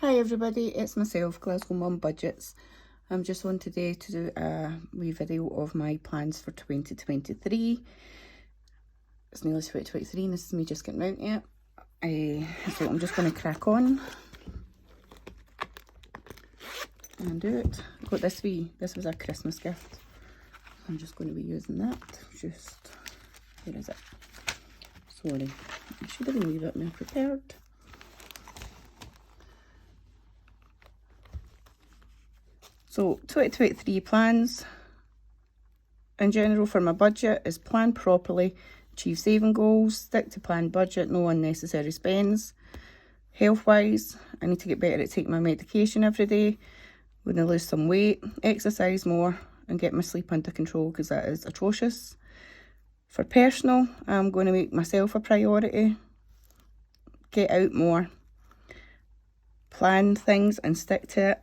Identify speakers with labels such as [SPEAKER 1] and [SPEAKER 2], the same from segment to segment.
[SPEAKER 1] Hi everybody, it's myself, Glasgow Mum Budgets. I'm just on today to do a wee video of my plans for 2023. It's nearly 2023 and this is me just getting round to it. So I'm just going to crack on and do it. I got this was a Christmas gift. I'm just going to be using that. Where is it? Sorry, I should have been a wee bit more prepared. So 2023 plans in general for my budget is plan properly, achieve saving goals, stick to planned budget, no unnecessary spends. Health wise, I need to get better at taking my medication every day. I'm going to lose some weight, exercise more and get my sleep under control because that is atrocious. For personal, I'm going to make myself a priority, get out more, plan things and stick to it,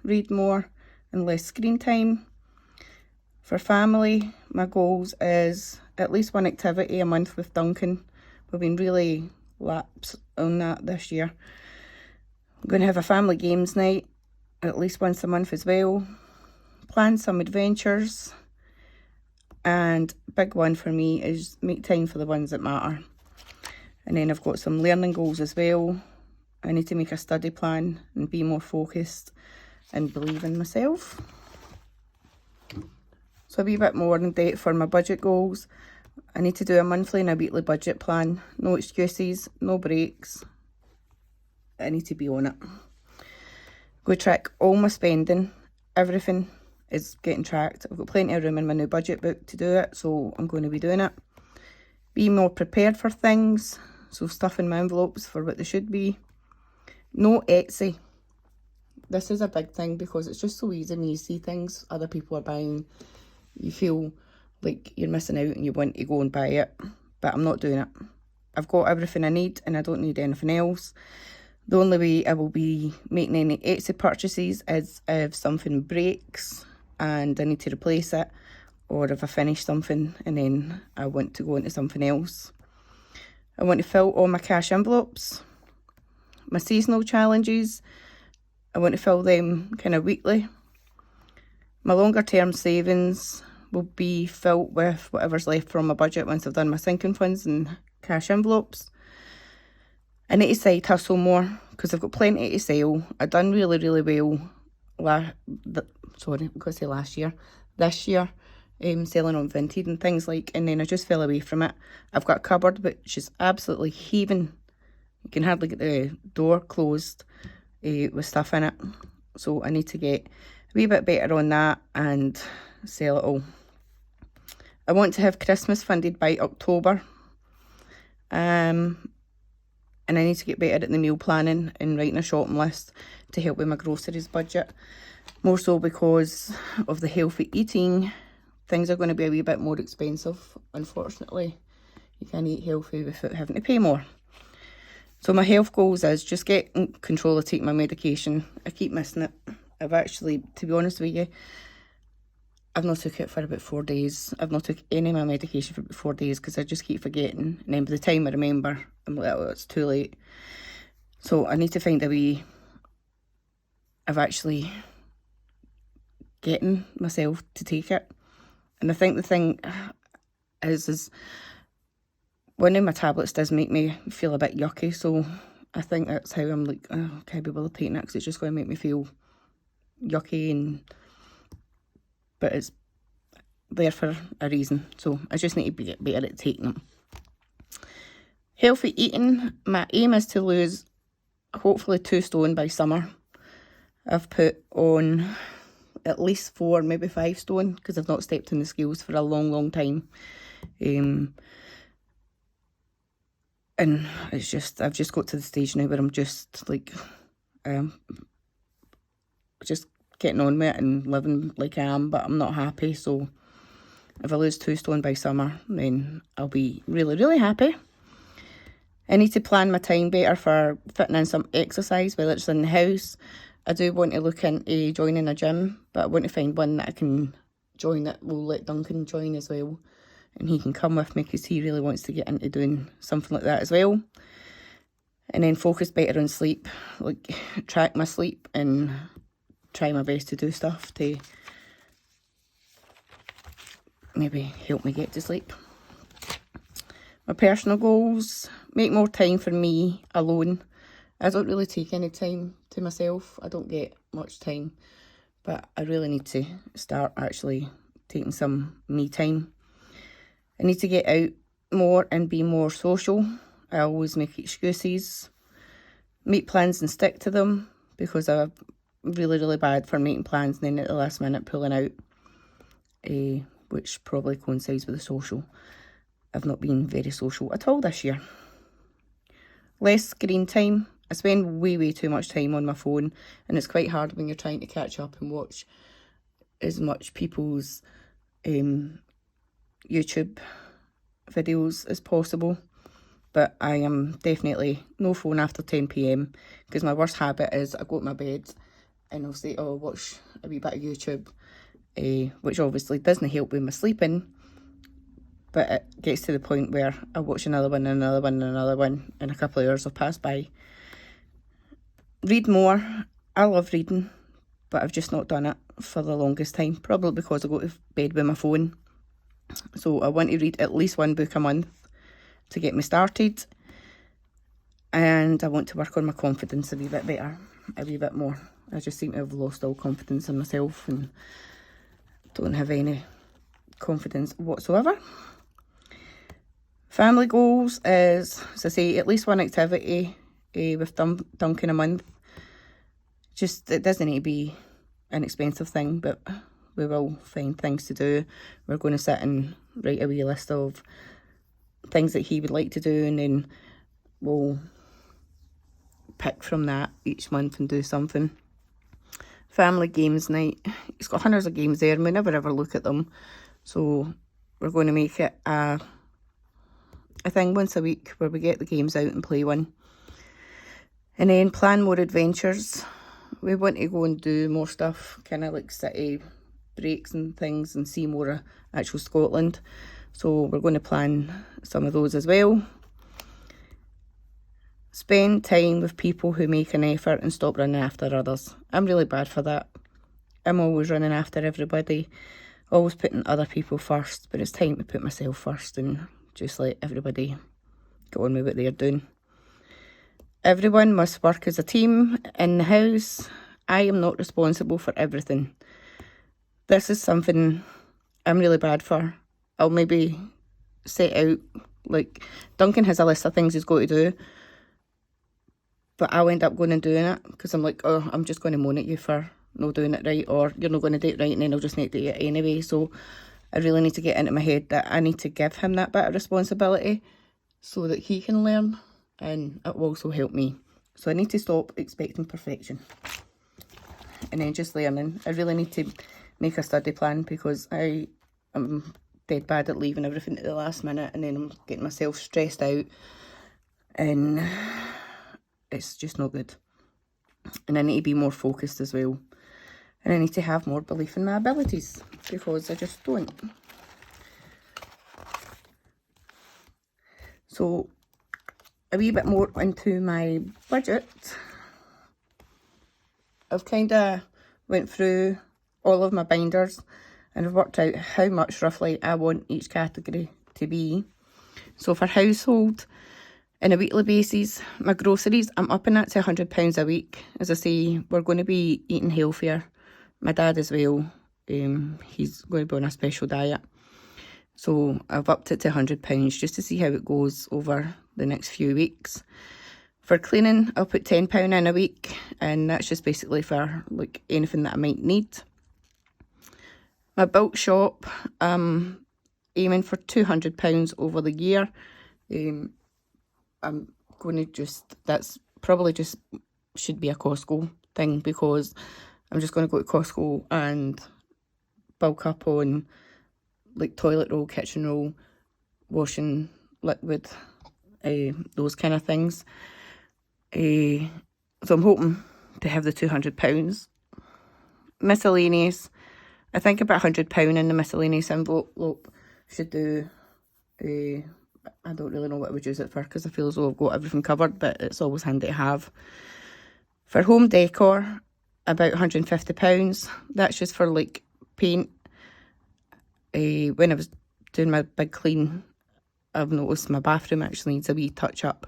[SPEAKER 1] read more and less screen time. For family, my goals is at least one activity a month with Duncan. We've been really lax on that this year. I'm going to have a family games night at least once a month as well. Plan some adventures. And big one for me is make time for the ones that matter. And then I've got some learning goals as well. I need to make a study plan and be more focused and believe in myself. So a wee bit more in depth for my budget goals. I need to do a monthly and a weekly budget plan. No excuses, no breaks. I need to be on it. Go track all my spending. Everything is getting tracked. I've got plenty of room in my new budget book to do it, so I'm going to be doing it. Be more prepared for things. So stuff in my envelopes for what they should be. No Etsy. This is a big thing because it's just so easy when you see things other people are buying. You feel like you're missing out and you want to go and buy it. But I'm not doing it. I've got everything I need and I don't need anything else. The only way I will be making any Etsy purchases is if something breaks and I need to replace it. Or if I finish something and then I want to go into something else. I want to fill all my cash envelopes. My seasonal challenges, I want to fill them kind of weekly. My longer term savings will be filled with whatever's left from my budget once I've done my sinking funds and cash envelopes. I need to side hustle more because I've got plenty to sell. I've done really well last year. This year, selling on Vinted and things like, and then I just fell away from it. I've got a cupboard which is absolutely heaving. You can hardly get the door closed with stuff in it. So I need to get a wee bit better on that and sell it all. I want to have Christmas funded by October. And I need to get better at the meal planning and writing a shopping list to help with my groceries budget. More so because of the healthy eating. Things are going to be a wee bit more expensive, unfortunately. You can't eat healthy without having to pay more. So my health goals is just get in control of taking my medication. I keep missing it. I've actually, to be honest with you, I've not took it for about 4 days. I've not took any of my medication for about 4 days because I just keep forgetting. And then by the time I remember, I'm like, oh, it's too late. So I need to find a way of actually getting myself to take it. And I think the thing is one of my tablets does make me feel a bit yucky, so I think that's how I'm like, oh, I can't be bothered taking it because it's just going to make me feel yucky, but it's there for a reason, so I just need to be better at taking them. Healthy eating, my aim is to lose hopefully 2 stone by summer. I've put on at least 4, maybe 5 stone because I've not stepped on the scales for a long time. And it's just, I've just got to the stage now where I'm just like, just getting on with it and living like I am, but I'm not happy. So if I lose 2 stone by summer, then I'll be really happy. I need to plan my time better for fitting in some exercise, whether it's in the house. I do want to look into joining a gym, but I want to find one that I can join that will let Duncan join as well. And he can come with me because he really wants to get into doing something like that as well. and then focus better on sleep, like track my sleep and try my best to do stuff to maybe help me get to sleep. My personal goals: make more time for me alone. I don't really take any time to myself. I don't get much time, but I really need to start actually taking some me time. I need to get out more and be more social. I always make excuses. Make plans and stick to them, because I'm really bad for making plans and then at the last minute pulling out, which probably coincides with the social. I've not been very social at all this year. Less screen time. I spend way too much time on my phone, and it's quite hard when you're trying to catch up and watch as much people's YouTube videos as possible. But I am definitely no phone after 10 p.m, because my worst habit is I go to my bed and I'll say, oh, watch a wee bit of YouTube, which obviously doesn't help with my sleeping, but it gets to the point where I watch another one and another one and another one, and a couple of hours have passed by. Read more. I love reading, but I've just not done it for the longest time, probably because I go to bed with my phone. So I want to read at least one book a month to get me started, and I want to work on my confidence a wee bit better, a wee bit more. I just seem to have lost all confidence in myself and don't have any confidence whatsoever. Family goals is, as I say, at least one activity with Duncan a month. Just, it doesn't need to be an expensive thing, but we will find things to do. We're going to sit and write a wee list of things that he would like to do, and then we'll pick from that each month and do something. Family games night. He's got hundreds of games there and we never ever look at them, so we're going to make it a thing once a week where we get the games out and play one. And then plan more adventures. We want to go and do more stuff, kind of like city breaks and things, and see more of actual Scotland. So we're going to plan some of those as well. Spend time with people who make an effort and stop running after others. I'm really bad for that. I'm always running after everybody, always putting other people first, but it's time to put myself first and just let everybody get on with what they're doing. Everyone must work as a team in the house. I am not responsible for everything. This is something I'm really bad for. I'll maybe set out, like, Duncan has a list of things he's got to do, but I'll end up going and doing it, because I'm like, oh, I'm just going to moan at you for not doing it right, or you're not going to do it right, and then I'll just need to do it anyway. So I really need to get into my head that I need to give him that bit of responsibility so that he can learn, and it will also help me. So I need to stop expecting perfection and then just learning. I really need to make a study plan, because I am dead bad at leaving everything at the last minute, and then I'm getting myself stressed out, and it's just not good. And I need to be more focused as well, and I need to have more belief in my abilities, because I just don't. So a wee bit more into my budget. I've kind of went through all of my binders and I've worked out how much roughly I want each category to be. So for household, on a weekly basis, my groceries, I'm upping that to £100 a week. As I say, we're going to be eating healthier. My dad as well, he's going to be on a special diet. So I've upped it to £100 just to see how it goes over the next few weeks. For cleaning, I'll put £10 in a week, and that's just basically for like anything that I might need. My bulk shop, I'm aiming for £200 over the year. I'm going to just, that's probably just should be a Costco thing, because I'm just going to go to Costco and bulk up on like toilet roll, kitchen roll, washing liquid, those kind of things. So I'm hoping to have the £200. Miscellaneous, I think about £100 in the miscellaneous envelope should do I don't really know what I would use it for because I feel as though I've got everything covered, but it's always handy to have. For home decor, about £150. That's just for like paint. When I was doing my big clean, I've noticed my bathroom actually needs a wee touch up.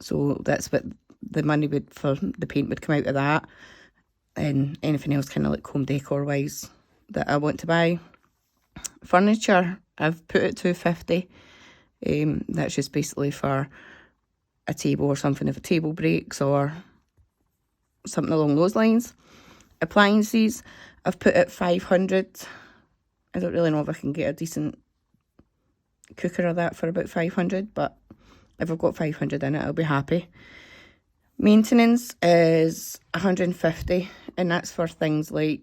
[SPEAKER 1] So that's what the money would for the paint would come out of that. And anything else kind of like home decor wise that I want to buy. Furniture, I've put it £250. That's just basically for a table or something if a table breaks or something along those lines. Appliances, I've put it £500. I don't really know if I can get a decent cooker or that for about £500, but if I've got £500 in it, I'll be happy. Maintenance is £150, and that's for things like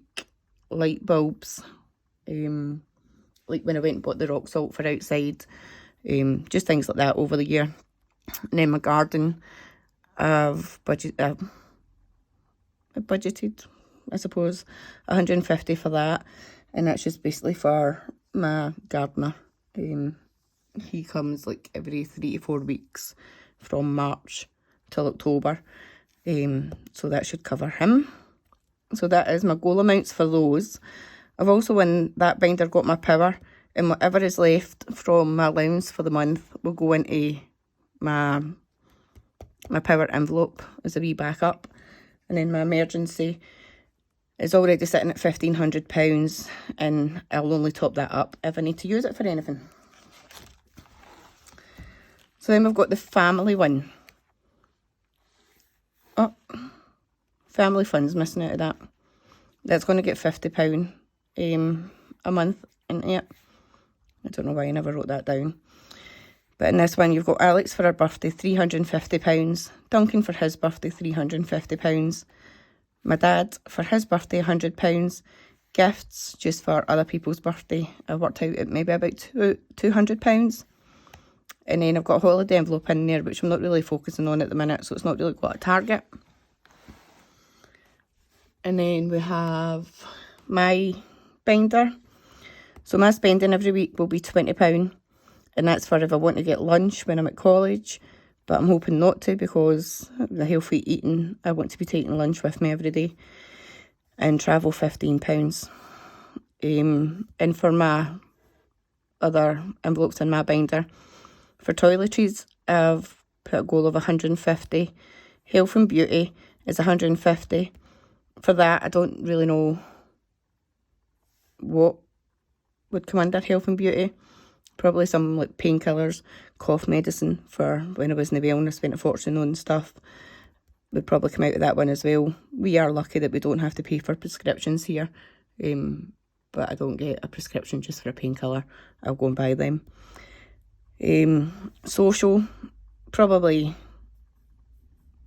[SPEAKER 1] light bulbs, like when I went and bought the rock salt for outside, just things like that over the year. And then my garden, I've budgeted, I suppose, £150 for that, and that's just basically for my gardener. He comes like every 3 to 4 weeks from March till October, so that should cover him. So that is my goal amounts for those. I've also, in that binder, got my power, and whatever is left from my allowance for the month will go into my power envelope as a wee backup. And then my emergency is already sitting at £1,500, and I'll only top that up if I need to use it for anything. So then we've got the family one. Oh, family funds missing out of that. That's going to get £50 a month in it. I don't know why I never wrote that down. But in this one, you've got Alex for her birthday, £350. Duncan for his birthday, £350. My dad for his birthday, £100. Gifts just for other people's birthday, I worked out at maybe about £200. And then I've got a holiday envelope in there, which I'm not really focusing on at the minute, so it's not really got a target. And then we have my binder. So my spending every week will be £20. And that's for if I want to get lunch when I'm at college. But I'm hoping not to, because the healthy eating, I want to be taking lunch with me every day. And travel, £15. And for my other envelopes in my binder, for toiletries, I've put a goal of £150. Health and beauty is £150. For that, I don't really know what would come under health and beauty. Probably some like painkillers, cough medicine for when I wasn't well and I spent a fortune on stuff. Would probably come out of that one as well. We are lucky that we don't have to pay for prescriptions here. But I don't get a prescription just for a painkiller. I'll go and buy them. Social, probably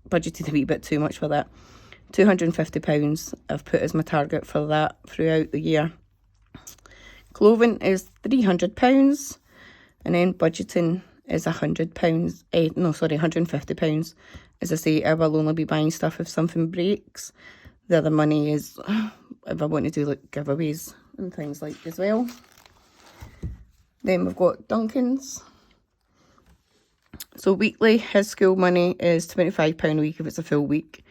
[SPEAKER 1] budgeted a wee bit too much for that. £250 I've put as my target for that throughout the year. Clothing is £300, and then budgeting is £100. £150. As I say, I will only be buying stuff if something breaks. The other money is if I want to do like giveaways and things like as well. Then we've got Duncan's. So weekly, his school money is £25 a week if it's a full week.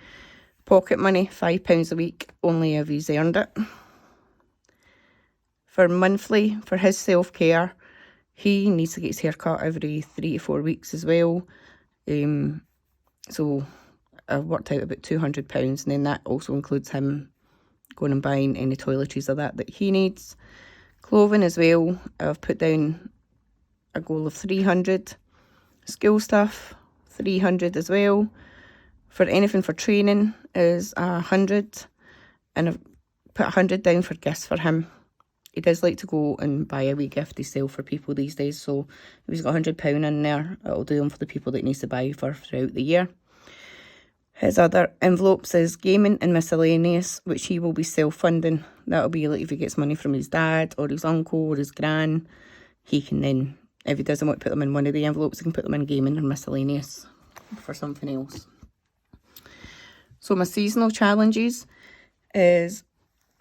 [SPEAKER 1] Pocket money, £5 a week, only if he's earned it. For monthly, for his self-care, he needs to get his hair cut every 3 to 4 weeks as well. So I've worked out about £200, and then that also includes him going and buying any toiletries or that he needs. Clothing as well, I've put down a goal of £300. School stuff, £300 as well. For anything for training is £100, and I've put £100 down for gifts for him. He does like to go and buy a wee gift himself for people these days, so if he's got £100 in there, it'll do him for the people that he needs to buy for throughout the year. His other envelopes is gaming and miscellaneous, which he will be self-funding. That'll be like if he gets money from his dad or his uncle or his gran, he can then, if he doesn't want to put them in one of the envelopes, he can put them in gaming or miscellaneous for something else. So my seasonal challenges is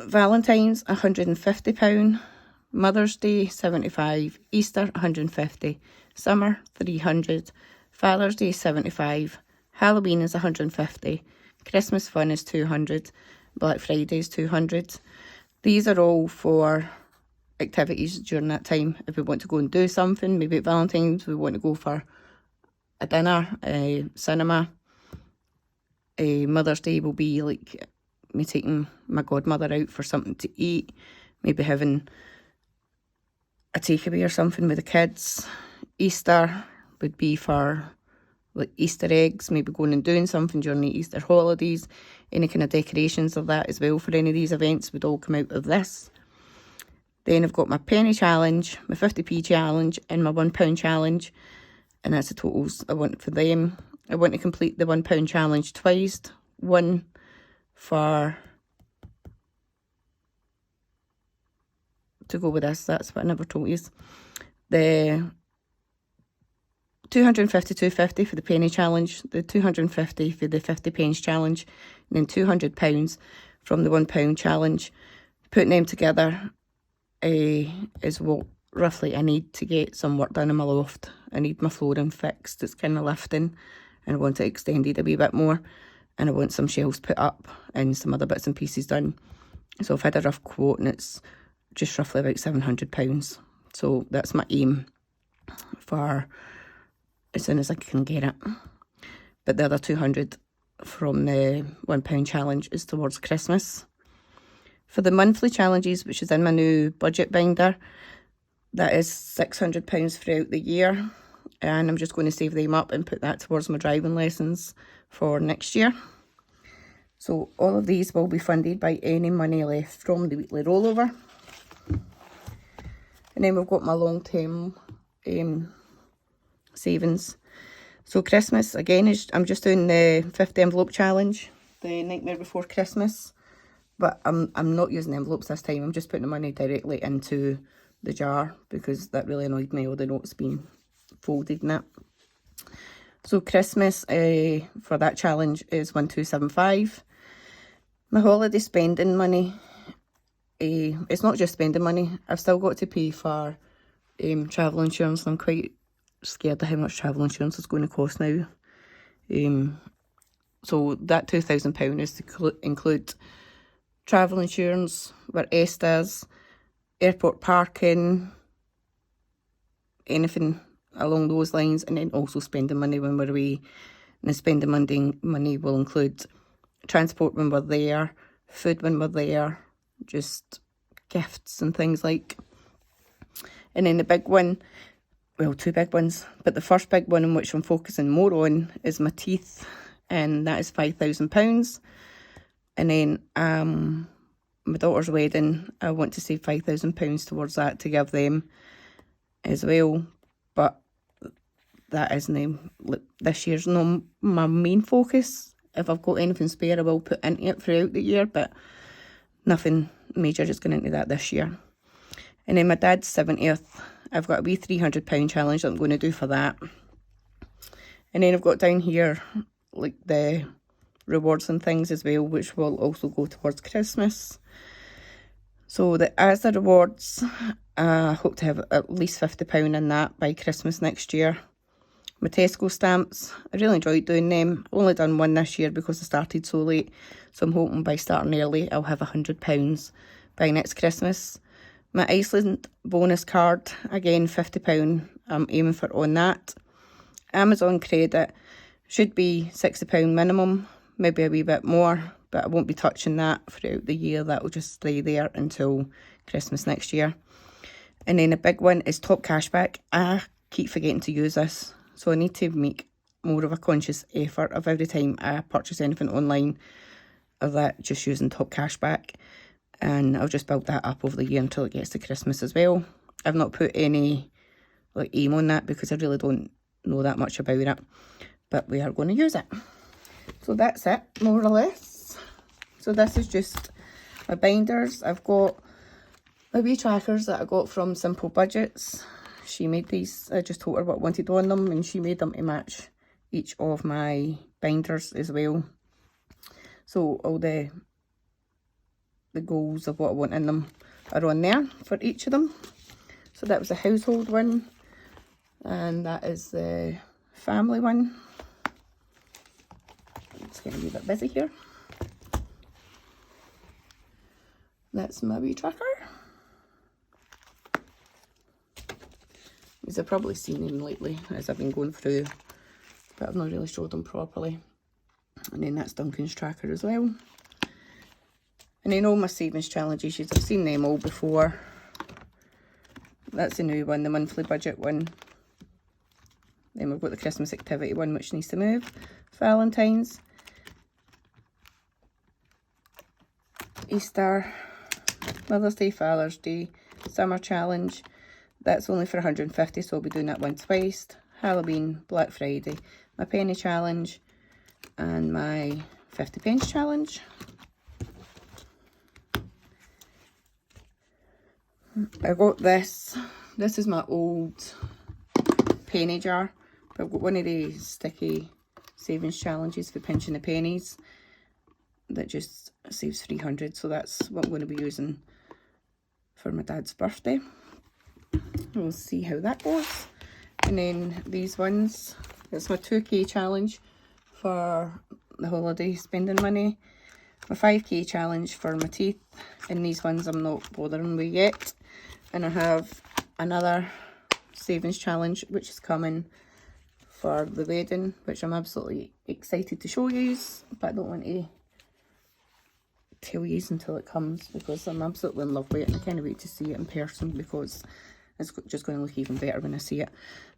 [SPEAKER 1] Valentine's £150, Mother's Day £75, Easter £150, Summer, 300. Father's Day, 75. Halloween is 150. Christmas fun is 200. Black Friday is 200. These are all for activities during that time. If we want to go and do something, maybe at Valentine's, we want to go for a dinner, a cinema. A Mother's Day will be like me taking my godmother out for something to eat, maybe having a takeaway or something with the kids. Easter would be for like Easter eggs, maybe going and doing something during the Easter holidays. Any kind of decorations of that as well for any of these events would all come out of this. Then I've got my penny challenge, my 50p challenge and my £1 challenge, and that's the totals I want for them. I want to complete the £1 challenge twice. One for, to go with this, that's what I never told you. The 250, 250 for the penny challenge, the 250 for the 50 pence challenge, and then £200 from the £1 challenge. Putting them together is what roughly I need to get some work done in my loft. I need my flooring fixed, it's kind of lifting, and I want it extended a wee bit more, and I want some shelves put up and some other bits and pieces done. So I've had a rough quote and it's just roughly about £700. So that's my aim for as soon as I can get it. But the other 200 from the £1 challenge is towards Christmas. For the monthly challenges, which is in my new budget binder, that is £600 throughout the year. And I'm just going to save them up and put that towards my driving lessons for next year. So all of these will be funded by any money left from the weekly rollover. And then we've got my long-term savings. So Christmas, again, I'm just doing the 50 envelope challenge, the Nightmare Before Christmas. But I'm not using envelopes this time. I'm just putting the money directly into the jar because that really annoyed me, all the notes being folded in it. So Christmas for that challenge is 1275. My holiday spending money, it's not just spending money. I've still got to pay for travel insurance. I'm quite scared of how much travel insurance is going to cost now. So that £2,000 is to include travel insurance, where Estes, airport parking, anything along those lines, and then also spending money when we're away. And the spending money will include transport when we're there, food when we're there, just gifts and things like. And then the big one, well, two big ones, but the first big one in which I'm focusing more on is my teeth, and that is £5,000. And then my daughter's wedding, I want to save £5,000 towards that to give them as well. But that isn't this year's not my main focus. If I've got anything spare, I will put into it throughout the year, but nothing major is going into that this year. And then my dad's 70th, I've got a wee £300 challenge that I'm going to do for that. And then I've got down here like the rewards and things as well, which will also go towards Christmas. So as the rewards, I hope to have at least £50 in that by Christmas next year. My Tesco stamps, I really enjoyed doing them. Only done one this year because I started so late. So I'm hoping by starting early, I'll have £100 by next Christmas. My Iceland bonus card, again £50, I'm aiming for on that. Amazon credit should be £60 minimum, maybe a wee bit more, but I won't be touching that throughout the year. That will just stay there until Christmas next year. And then a big one is Top Cashback. I keep forgetting to use this, so I need to make more of a conscious effort of every time I purchase anything online of that just using Top Cashback. And I'll just build that up over the year until it gets to Christmas as well. I've not put any aim on that because I really don't know that much about it, but we are going to use it. So that's it, more or less. So this is just my binders. I've got my wee trackers that I got from Simple Budgets. She made these. I just told her what I wanted on them, and she made them to match each of my binders as well. So all the goals of what I want in them are on there for each of them. So that was a household one. And that is the family one. It's going to be a bit busy here. That's my wee tracker. As I've probably seen him lately as I've been going through, but I've not really showed them properly. And then that's Duncan's tracker as well. And then all my savings challenges, you've seen them all before. That's the new one, the monthly budget one. Then we've got the Christmas activity one, which needs to move. Valentine's, Easter, Mother's Day, Father's Day, Summer Challenge. That's only for 150, so I'll be doing that one twice. Halloween, Black Friday, my penny challenge, and my 50 pence challenge. I got this. This is my old penny jar. But I've got one of these sticky savings challenges for pinching the pennies that just saves 300. So that's what I'm going to be using for my dad's birthday. We'll see how that goes. And then these ones, it's my 2k challenge for the holiday spending money, my 5k challenge for my teeth, and these ones I'm not bothering with yet. And I have another savings challenge which is coming for the wedding, which I'm absolutely excited to show you, but I don't want to tell you until it comes because I'm absolutely in love with it and I can't wait to see it in person because it's just going to look even better when I see it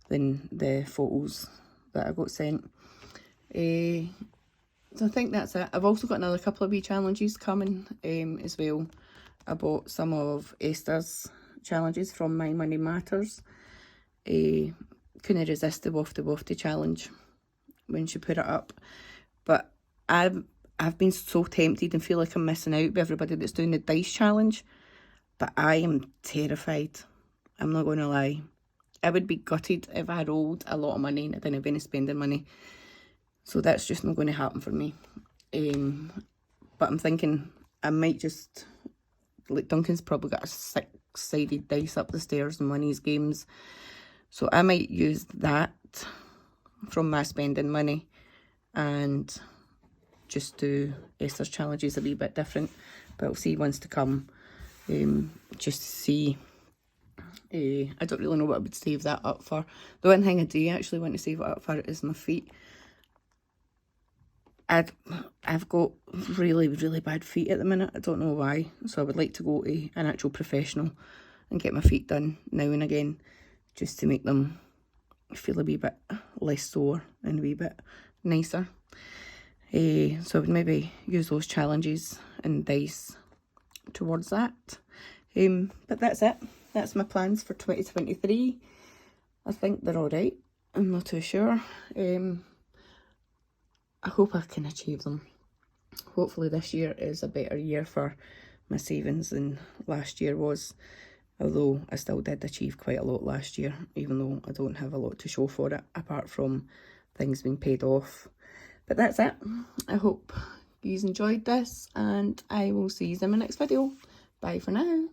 [SPEAKER 1] than the photos that I got sent. So I think that's it. I've also got another couple of wee challenges coming as well. I bought some of Esther's challenges from My Money Matters. Couldn't resist the wafty challenge when she put it up, but I've been so tempted and feel like I'm missing out with everybody that's doing the dice challenge, but I am terrified. I'm not going to lie. I would be gutted if I rolled a lot of money and I didn't have any spending money. So that's just not going to happen for me. But I'm thinking I might just, like Duncan's probably got a 6-sided dice up the stairs in one of his games. So I might use that from my spending money and just do Esther's challenges a wee bit different. But I'll see once to come, just to see. I don't really know what I would save that up for. The one thing I do actually want to save it up for is my feet. I've got really, really bad feet at the minute. I don't know why. So I would like to go to an actual professional and get my feet done now and again, just to make them feel a wee bit less sore and a wee bit nicer. So I would maybe use those challenges and dice towards that. But that's it. That's my plans for 2023. I think they're alright. I'm not too sure. I hope I can achieve them. Hopefully this year is a better year for my savings than last year was. Although I still did achieve quite a lot last year, even though I don't have a lot to show for it, apart from things being paid off. But that's it. I hope you enjoyed this, and I will see you in my next video. Bye for now.